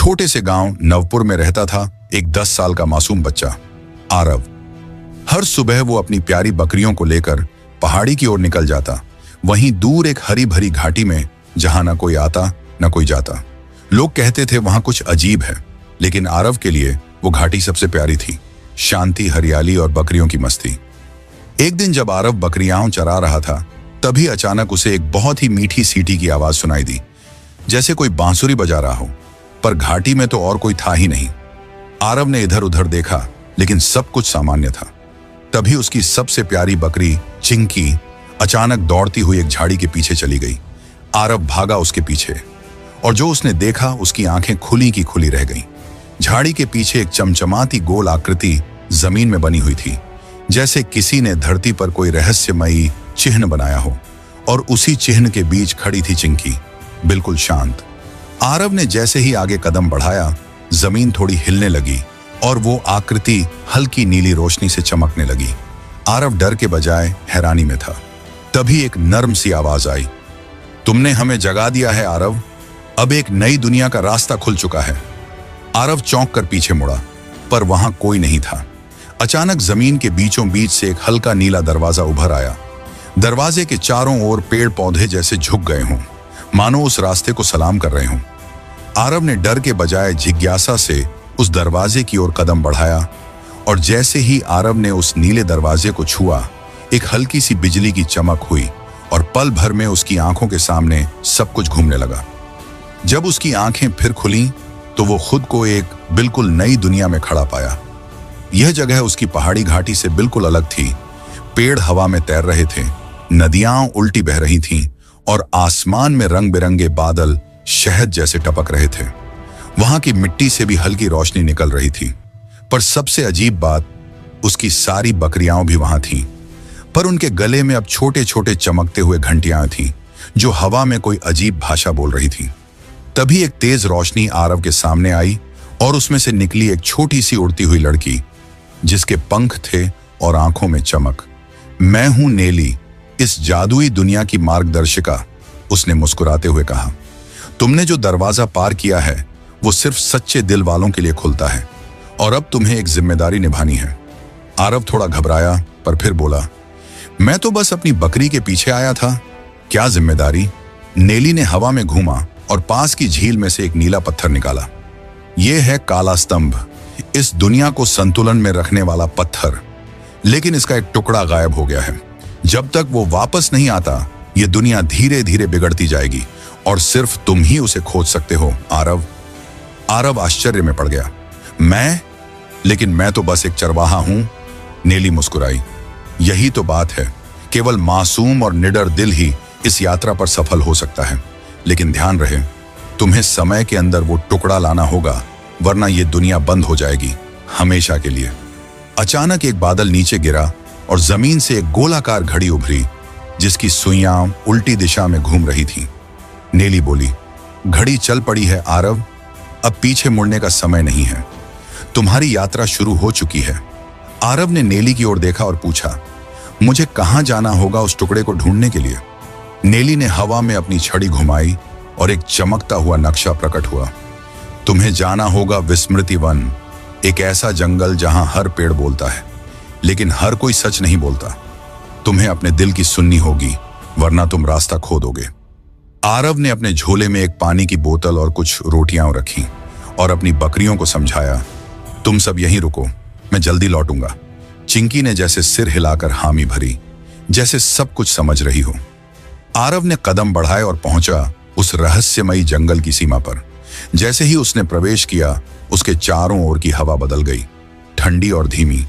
छोटे से गांव नवपुर में रहता था एक 10 साल का मासूम बच्चा आरव। हर सुबह वो अपनी प्यारी बकरियों को लेकर पहाड़ी की ओर निकल जाता। वहीं दूर एक हरी भरी घाटी में जहां न कोई आता न कोई जाता। लोग कहते थे वहां कुछ अजीब है, लेकिन आरव के लिए वो घाटी सबसे प्यारी थी। शांति, हरियाली और बकरियों की मस्ती। एक दिन जब आरव बकरियां चरा रहा था, तभी अचानक उसे एक बहुत ही मीठी सीटी की आवाज सुनाई दी, जैसे कोई बांसुरी बजा रहा हो। पर घाटी में तो और कोई था ही नहीं। आरव ने इधर उधर देखा, लेकिन सब कुछ सामान्य था। तभी उसकी सबसे प्यारी बकरी चिंकी अचानक दौड़ती हुई एक झाड़ी के पीछे चली गई। आरव भागा उसके पीछे, और जो उसने देखा उसकी आंखें खुली की खुली रह गईं। झाड़ी के पीछे एक चमचमाती गोल आकृति जमीन में बनी हुई थी, जैसे किसी ने धरती पर कोई रहस्यमयी चिन्ह बनाया हो, और उसी चिन्ह के बीच खड़ी थी चिंकी, बिल्कुल शांत। आरव ने जैसे ही आगे कदम बढ़ाया, जमीन थोड़ी हिलने लगी और वो आकृति हल्की नीली रोशनी से चमकने लगी। आरव डर के बजाय हैरानी में था। तभी एक नर्म सी आवाज आई, तुमने हमें जगा दिया है आरव, अब एक नई दुनिया का रास्ता खुल चुका है। आरव चौंक कर पीछे मुड़ा, पर वहां कोई नहीं था। अचानक जमीन के बीचों बीच से एक हल्का नीला दरवाजा उभर आया। दरवाजे के चारों ओर पेड़ पौधे जैसे झुक गए हों, मानो उस रास्ते को सलाम कर रहे हों। आरव ने डर के बजाय जिज्ञासा से उस दरवाजे की ओर कदम बढ़ाया, और जैसे ही आरव ने उस नीले दरवाजे को छुआ, एक हल्की सी बिजली की चमक हुई और पल भर में उसकी आंखों के सामने सब कुछ घूमने लगा। जब उसकी आंखें फिर खुलीं, तो वो खुद को एक बिल्कुल नई दुनिया में खड़ा पाया। यह जगह उसकी पहाड़ी घाटी से बिल्कुल अलग थी। पेड़ हवा में तैर रहे थे, नदियां उल्टी बह रही थीं, और आसमान में रंग बिरंगे बादल शहद जैसे टपक रहे थे। वहां की मिट्टी से भी हल्की रोशनी निकल रही थी। पर सबसे अजीब बात, उसकी सारी बकरियां भी वहां थीं, पर उनके गले में अब छोटे छोटे चमकते हुए घंटियां थीं, जो हवा में कोई अजीब भाषा बोल रही थीं। तभी एक तेज रोशनी आरव के सामने आई, और उसमें से निकली एक छोटी सी उड़ती हुई लड़की, जिसके पंख थे और आंखों में चमक। मैं हूं नेली, इस जादुई दुनिया की मार्गदर्शिका, उसने मुस्कुराते हुए कहा। तुमने जो दरवाजा पार किया है, वो सिर्फ सच्चे दिल वालों के लिए खुलता है, और अब तुम्हें एक जिम्मेदारी निभानी है। आरव थोड़ा घबराया, पर फिर बोला, मैं तो बस अपनी बकरी के पीछे आया था। क्या जिम्मेदारी? नेली ने हवा में घूमा और पास की झील में से एक नीला पत्थर निकाला। यह है काला स्तंभ, इस दुनिया को संतुलन में रखने वाला पत्थर, लेकिन इसका एक टुकड़ा गायब हो गया है। जब तक वो वापस नहीं आता, ये दुनिया धीरे धीरे बिगड़ती जाएगी, और सिर्फ तुम ही उसे खोज सकते हो आरव। आरव आश्चर्य में पड़ गया। लेकिन मैं तो बस एक चरवाहा हूं। नेली मुस्कुराई। यही तो बात है, केवल मासूम और निडर दिल ही इस यात्रा पर सफल हो सकता है। लेकिन ध्यान रहे, तुम्हें समय के अंदर वो टुकड़ा लाना होगा, वरना ये दुनिया बंद हो जाएगी हमेशा के लिए। अचानक एक बादल नीचे गिरा और जमीन से एक गोलाकार घड़ी उभरी, जिसकी सुइयां उल्टी दिशा में घूम रही थी। नेली बोली, घड़ी चल पड़ी है आरव, अब पीछे मुड़ने का समय नहीं है। तुम्हारी यात्रा शुरू हो चुकी है। आरव ने नेली की ओर देखा और पूछा, मुझे कहां जाना होगा उस टुकड़े को ढूंढने के लिए? नेली ने हवा में अपनी छड़ी घुमाई और एक चमकता हुआ नक्शा प्रकट हुआ। तुम्हें जाना होगा विस्मृति वन, एक ऐसा जंगल जहां हर पेड़ बोलता है, लेकिन हर कोई सच नहीं बोलता। तुम्हें अपने दिल की सुननी होगी, वरना तुम रास्ता खो दोगे। आरव ने अपने झोले में एक पानी की बोतल और कुछ रोटियां रखी, और अपनी बकरियों को समझाया, तुम सब यहीं रुको, मैं जल्दी लौटूंगा। चिंकी ने जैसे सिर हिलाकर हामी भरी, जैसे सब कुछ समझ रही हो। आरव ने कदम बढ़ाए और पहुंचा उस रहस्यमयी जंगल की सीमा पर। जैसे ही उसने प्रवेश किया, उसके चारों ओर की हवा बदल गई, ठंडी और धीमी।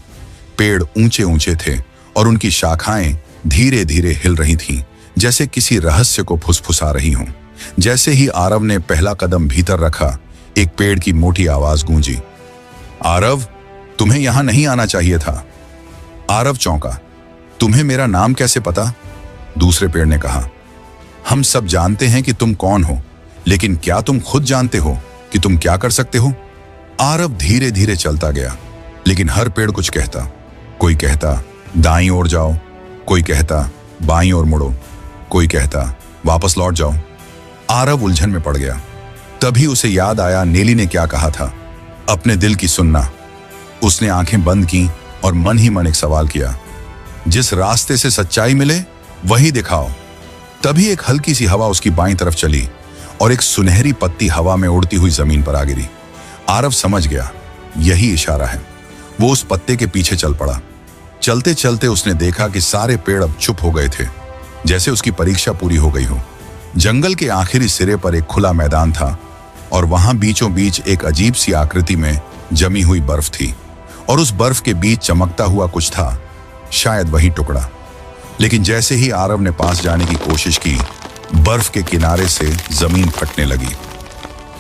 पेड़ ऊंचे ऊंचे थे और उनकी शाखाएं धीरे धीरे हिल रही थीं, जैसे किसी रहस्य को फुसफुसा रही हों। जैसे ही आरव ने पहला कदम भीतर रखा, एक पेड़ की मोटी आवाज गूंजी, आरव, तुम्हें यहां नहीं आना चाहिए था। आरव चौंका। तुम्हें मेरा नाम कैसे पता? दूसरे पेड़ ने कहा, हम सब जानते हैं कि तुम कौन हो, लेकिन क्या तुम खुद जानते हो कि तुम क्या कर सकते हो? आरव धीरे धीरे चलता गया, लेकिन हर पेड़ कुछ कहता। कोई कहता दाईं ओर जाओ, कोई कहता बाईं ओर मुड़ो, कोई कहता वापस लौट जाओ। आरव उलझन में पड़ गया। तभी उसे याद आया नेली ने क्या कहा था, अपने दिल की सुनना। उसने आंखें बंद की और मन ही मन एक सवाल किया, जिस रास्ते से सच्चाई मिले वही दिखाओ। तभी एक हल्की सी हवा उसकी बाईं तरफ चली और एक सुनहरी पत्ती हवा में उड़ती हुई जमीन पर आ गिरी। आरव समझ गया यही इशारा है। वो उस पत्ते के पीछे चल पड़ा। चलते चलते उसने देखा कि सारे पेड़ अब चुप हो गए थे, जैसे उसकी परीक्षा पूरी हो गई हो। जंगल के आखिरी सिरे पर एक खुला मैदान था और वहां बीचों बीच एक अजीब सी आकृति में जमी हुई बर्फ थी और उस बर्फ के बीच चमकता हुआ कुछ था, शायद वही टुकड़ा। लेकिन जैसे ही आरव ने पास जाने की कोशिश की, बर्फ के किनारे से जमीन फटने लगी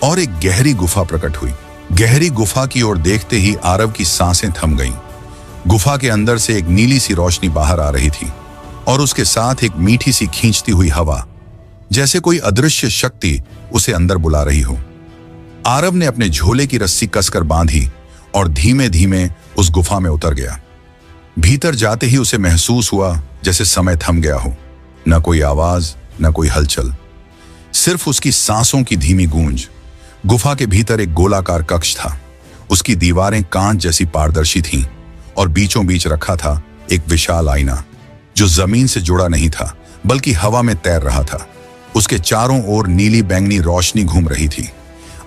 और एक गहरी गुफा प्रकट हुई। गहरी गुफा की ओर देखते ही आरव की सांसें थम गईं। गुफा के अंदर से एक नीली सी रोशनी बाहर आ रही थी और उसके साथ एक मीठी सी खींचती हुई हवा, जैसे कोई अदृश्य शक्ति उसे अंदर बुला रही हो। आरव ने अपने झोले की रस्सी कसकर बांधी और धीमे धीमे उस गुफा में उतर गया। भीतर जाते ही उसे महसूस हुआ जैसे समय थम गया हो। न कोई आवाज, न कोई हलचल, सिर्फ उसकी सांसों की धीमी गूंज। गुफा के भीतर एक गोलाकार कक्ष था। उसकी दीवारें कांच जैसी पारदर्शी थीं और बीचों बीच रखा था एक विशाल आईना, जो जमीन से जुड़ा नहीं था बल्कि हवा में तैर रहा था। उसके चारों ओर नीली बैंगनी रोशनी घूम रही थी।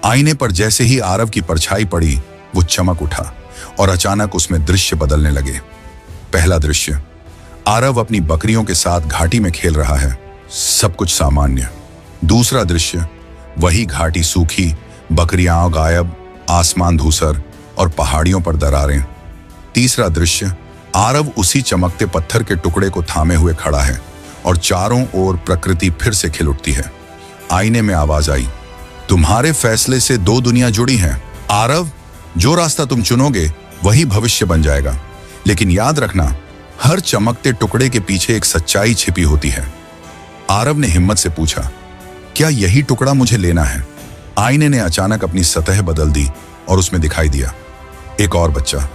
आईने पर जैसे ही आरव की परछाई पड़ी, वो चमक उठा और अचानक उसमें दृश्य बदलने लगे। पहला दृश्य, आरव अपनी बकरियों के साथ घाटी में खेल रहा है, सब कुछ सामान्य। दूसरा दृश्य, वही घाटी सूखी, बकरियां गायब, आसमान धूसर और पहाड़ियों पर दरारें। तीसरा दृश्य, आरव उसी चमकते पत्थर के टुकड़े को थामे हुए खड़ा है और चारों ओर प्रकृति फिर से खिल उठती है। आईने में आवाज आई, तुम्हारे फैसले से दो दुनिया जुड़ी हैं आरव। जो रास्ता तुम चुनोगे वही भविष्य बन जाएगा, लेकिन याद रखना, हर चमकते टुकड़े के पीछे एक सच्चाई छिपी होती है। आरव ने हिम्मत से पूछा, क्या यही टुकड़ा मुझे लेना है? आईने ने अचानक अपनी सतह बदल दी और उसमें दिखाई दिया एक और बच्चा,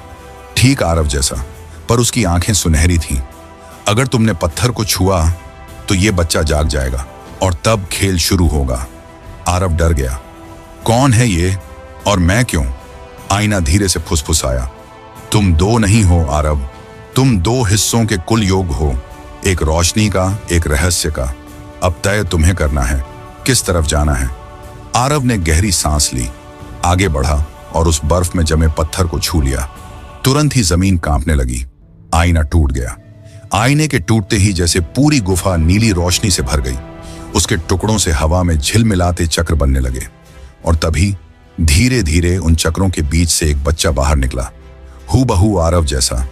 ठीक आरव जैसा, पर उसकी आंखें सुनहरी थीं। अगर तुमने पत्थर को छुआ तो ये बच्चा जाग जाएगा और तब खेल शुरू होगा। आरव डर गया, कौन है ये और मैं क्यों? आईना धीरे से फुसफुसाया, तुम दो नहीं हो आरव, तुम दो हिस्सों के कुल योग हो, एक रोशनी का, एक रहस्य का। अब तय तुम्हें करना है, किस तरफ जाना है। आरव ने गहरी सांस ली, आगे बढ़ा और उस बर्फ में जमे पत्थर को छू लिया। तुरंत ही जमीन कांपने लगी। आईना टूट गया। आईने के टूटते ही जैसे पूरी गुफा नीली रोशनी से भर गई। उसके टुकड़ों से हवा में झिलमिलाते चक्र बनने लगे और तभी धीरे धीरे उन चक्रों के बीच से एक बच्चा बाहर निकला, हूबहू आरव जैसा।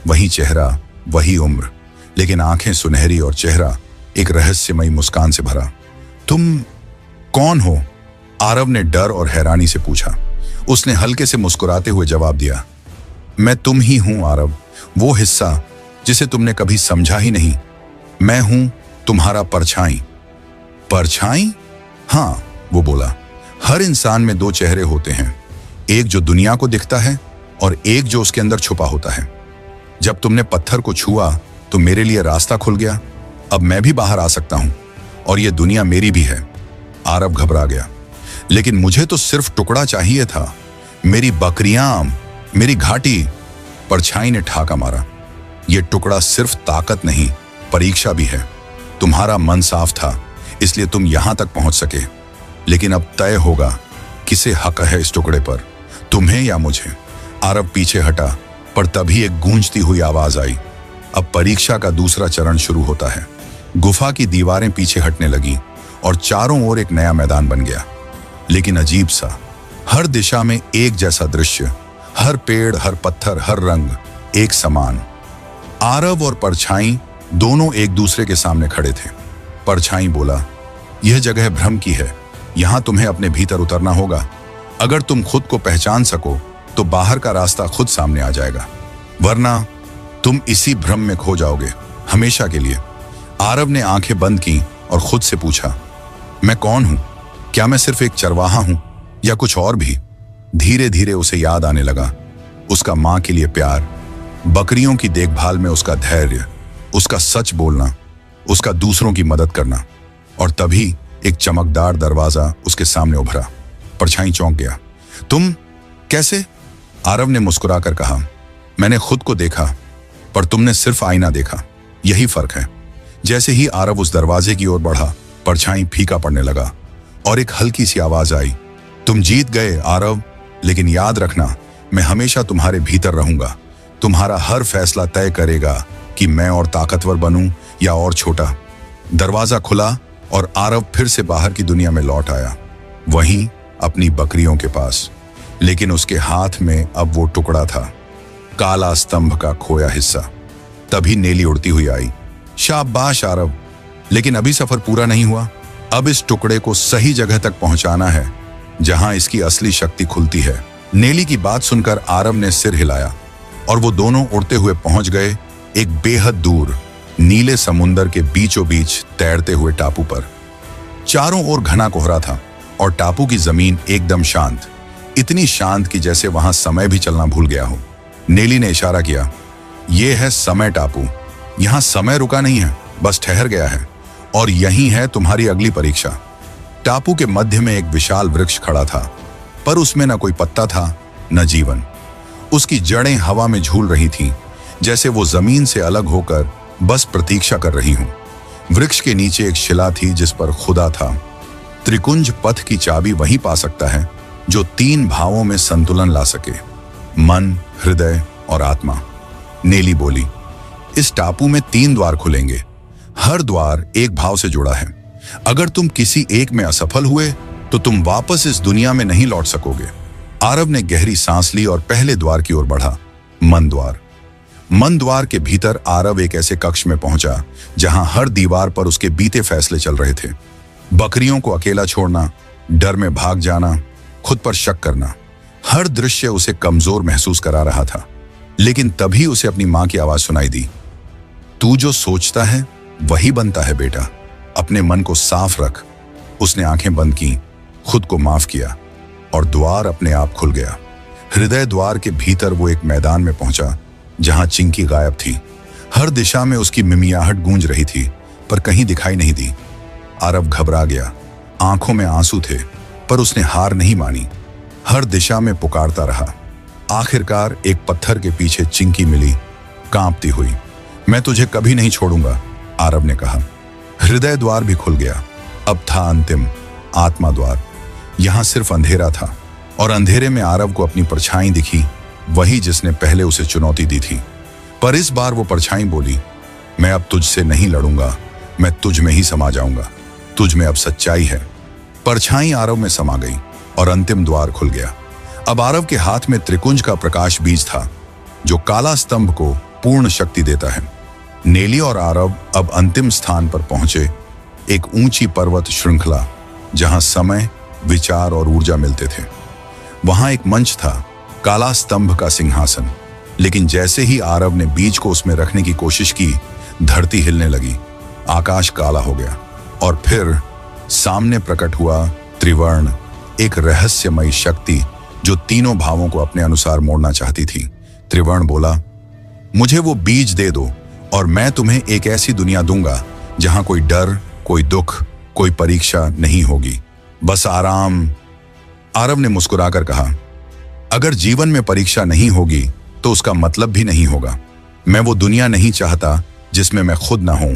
वही चेहरा, वही उम्र, लेकिन आंखें सुनहरी और चेहरा एक रहस्यमयी मुस्कान से भरा। तुम कौन हो? आरव ने डर और हैरानी से पूछा। उसने हल्के से मुस्कुराते हुए जवाब दिया, मैं तुम ही हूं आरव, वो हिस्सा जिसे तुमने कभी समझा ही नहीं। मैं हूं तुम्हारा परछाई। परछाई? हाँ, वो बोला, हर इंसान में दो चेहरे होते हैं, एक जो दुनिया को दिखता है और एक जो उसके अंदर छुपा होता है। जब तुमने पत्थर को छुआ तो मेरे लिए रास्ता खुल गया। अब मैं भी बाहर आ सकता हूं और ये दुनिया मेरी भी है। आरव घबरा गया, लेकिन मुझे तो सिर्फ टुकड़ा चाहिए था, मेरी बकरियां, मेरी घाटी। परछाई ने ठाका मारा, यह टुकड़ा सिर्फ ताकत नहीं, परीक्षा भी है। तुम्हारा मन साफ था, इसलिए तुम यहां तक पहुंच सके, लेकिन अब तय होगा किसे हक है इस टुकड़े पर, तुम्हें या मुझे। आरव पीछे हटा, पर तभी एक गूंजती हुई आवाज आई, अब परीक्षा का दूसरा चरण शुरू होता है। गुफा की दीवारें पीछे हटने लगी और चारों ओर एक नया मैदान बन गया, लेकिन अजीब सा। हर दिशा में एक जैसा दृश्य, हर पेड़, हर पत्थर, हर रंग एक समान। आरव और परछाई दोनों एक दूसरे के सामने खड़े थे। परछाई बोला, यह जगह भ्रम की है, यहां तुम्हें अपने भीतर उतरना होगा। अगर तुम खुद को पहचान सको तो बाहर का रास्ता खुद सामने आ जाएगा, वरना तुम इसी भ्रम में खो जाओगे हमेशा के लिए। आरव ने आंखें बंद की और खुद से पूछा, मैं कौन हूं? क्या मैं सिर्फ एक चरवाहा हूं या कुछ और भी? धीरे धीरे उसे याद आने लगा, उसका मां के लिए प्यार, बकरियों की देखभाल में उसका धैर्य, उसका सच बोलना, उसका दूसरों की मदद करना। और तभी एक चमकदार दरवाजा उसके सामने उभरा। परछाई चौंक गया। तुम कैसे? आरव ने मुस्कुराकर कहा, मैंने खुद को देखा, पर तुमने सिर्फ आईना देखा, यही फर्क है। जैसे ही आरव उस दरवाजे की ओर बढ़ा, परछाई फीका पड़ने लगा और एक हल्की सी आवाज आई, तुम जीत गए आरव, लेकिन याद रखना, मैं हमेशा तुम्हारे भीतर रहूंगा। तुम्हारा हर फैसला तय करेगा कि मैं और ताकतवर बनूं या और छोटा। दरवाजा खुला और आरव फिर से बाहर की दुनिया में लौट आया, वहीं अपनी बकरियों के पास। लेकिन उसके हाथ में अब वो टुकड़ा था, काला स्तंभ का खोया हिस्सा। तभी नेली उड़ती हुई आई। शाबाश आरव, लेकिन अभी सफर पूरा नहीं हुआ। अब इस टुकड़े को सही जगह तक पहुंचाना है, जहां इसकी असली शक्ति खुलती है। नेली की बात सुनकर आरव ने सिर हिलाया और वो दोनों उड़ते हुए पहुंच गए एक बेहद दूर नीले समुंदर के बीचों बीच तैरते हुए टापू पर। चारों ओर घना कोहरा था और टापू की जमीन एकदम शांत, इतनी शांत कि जैसे वहां समय भी चलना भूल गया हो। नेली ने इशारा किया, यह है समय टापू। यहां समय रुका नहीं है, बस ठहर गया है, और यही है तुम्हारी अगली परीक्षा। टापू के मध्य में एक विशाल वृक्ष खड़ा था, पर उसमें न कोई पत्ता था, न जीवन। उसकी जड़ें हवा में झूल रही थीं, जैसे वो जमीन से अलग होकर बस प्रतीक्षा कर रही हूं। वृक्ष के नीचे एक शिला थी जिस पर खुदा था। त्रिकुंज पथ की चाबी वही पा सकता है जो 3 भावों में संतुलन ला सके, मन, हृदय और आत्मा। नेली बोली, इस टापू में 3 द्वार खुलेंगे, हर द्वार एक भाव से जुड़ा है। अगर तुम किसी एक में असफल हुए तो तुम वापस इस दुनिया में नहीं लौट सकोगे। आरव ने गहरी सांस ली और पहले द्वार की ओर बढ़ा, मन द्वार। मन द्वार के भीतर आरव एक ऐसे कक्ष में पहुंचा जहां हर दीवार पर उसके बीते फैसले चल रहे थे। बकरियों को अकेला छोड़ना, डर में भाग जाना, खुद पर शक करना, हर दृश्य उसे कमजोर महसूस करा रहा था। लेकिन तभी उसे अपनी मां की आवाज सुनाई दी, तू जो सोचता है वही बनता है बेटा, अपने मन को साफ रख। उसने आंखें बंद की, खुद को माफ किया और द्वार अपने आप खुल गया। हृदय द्वार के भीतर वो एक मैदान में पहुंचा जहां चिंकी गायब थी। हर दिशा में उसकी मिमियाहट गूंज रही थी, पर कहीं दिखाई नहीं दी। आरव घबरा गया, आंखों में आंसू थे, पर उसने हार नहीं मानी। हर दिशा में पुकारता रहा। आखिरकार एक पत्थर के पीछे चिंकी मिली, कांपती हुई। मैं तुझे कभी नहीं छोड़ूंगा, आरव ने कहा। हृदय द्वार भी खुल गया। अब था अंतिम आत्मा द्वार। यहां सिर्फ अंधेरा था, और अंधेरे में आरव को अपनी परछाई दिखी, वही जिसने पहले उसे चुनौती दी थी। पर इस बार वो परछाई बोली, मैं अब तुझसे नहीं लड़ूंगा, मैं तुझ में ही समा जाऊंगा। तुझ में अब सच्चाई है। परछाई आरव में समा गई और अंतिम द्वार खुल गया। अब आरव के हाथ में त्रिकुंज का प्रकाश बीज था, जो काला स्तंभ को पूर्ण शक्ति देता है। नेली और आरव अब अंतिम स्थान पर पहुंचे, एक ऊंची पर्वत श्रृंखला जहां समय, विचार और ऊर्जा मिलते थे। वहां एक मंच था, काला स्तंभ का सिंहासन। लेकिन जैसे ही आरव ने बीज को उसमें रखने की कोशिश की, धरती हिलने लगी, आकाश काला हो गया, और फिर सामने प्रकट हुआ त्रिवर्ण, एक रहस्यमयी शक्ति जो तीनों भावों को अपने अनुसार मोड़ना चाहती थी। त्रिवर्ण बोला, मुझे वो बीज दे दो और मैं तुम्हें एक ऐसी दुनिया दूंगा जहां कोई डर, कोई दुख, कोई परीक्षा नहीं होगी, बस आराम। आरव ने मुस्कुराकर कहा, अगर जीवन में परीक्षा नहीं होगी तो उसका मतलब भी नहीं होगा। मैं वो दुनिया नहीं चाहता जिसमें मैं खुद ना हूं।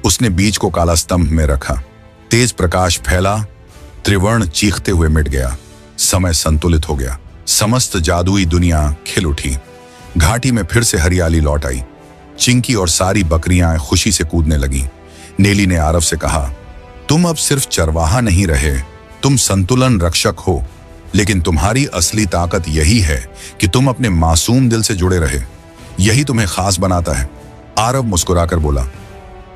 उसने बीज को काला स्तंभ में रखा। तेज प्रकाश फैला, त्रिवर्ण चीखते हुए मिट गया, समय संतुलित हो गया, समस्त जादुई दुनिया खिल उठी। घाटी में फिर से हरियाली लौट आई। चिंकी और सारी बकरियां खुशी से कूदने लगी। नेली ने आरव से कहा, तुम अब सिर्फ चरवाहा नहीं रहे, तुम संतुलन रक्षक हो। लेकिन तुम्हारी असली ताकत यही है कि तुम अपने मासूम दिल से जुड़े रहे। यही तुम्हें खास बनाता है। आरव मुस्कुराकर बोला,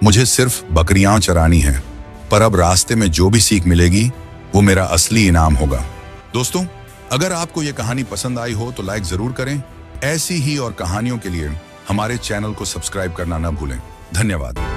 मुझे सिर्फ बकरियां चरानी है, पर अब रास्ते में जो भी सीख मिलेगी वो मेरा असली इनाम होगा। दोस्तों, अगर आपको ये कहानी पसंद आई हो तो लाइक जरूर करें। ऐसी ही और कहानियों के लिए हमारे चैनल को सब्सक्राइब करना न भूलें। धन्यवाद।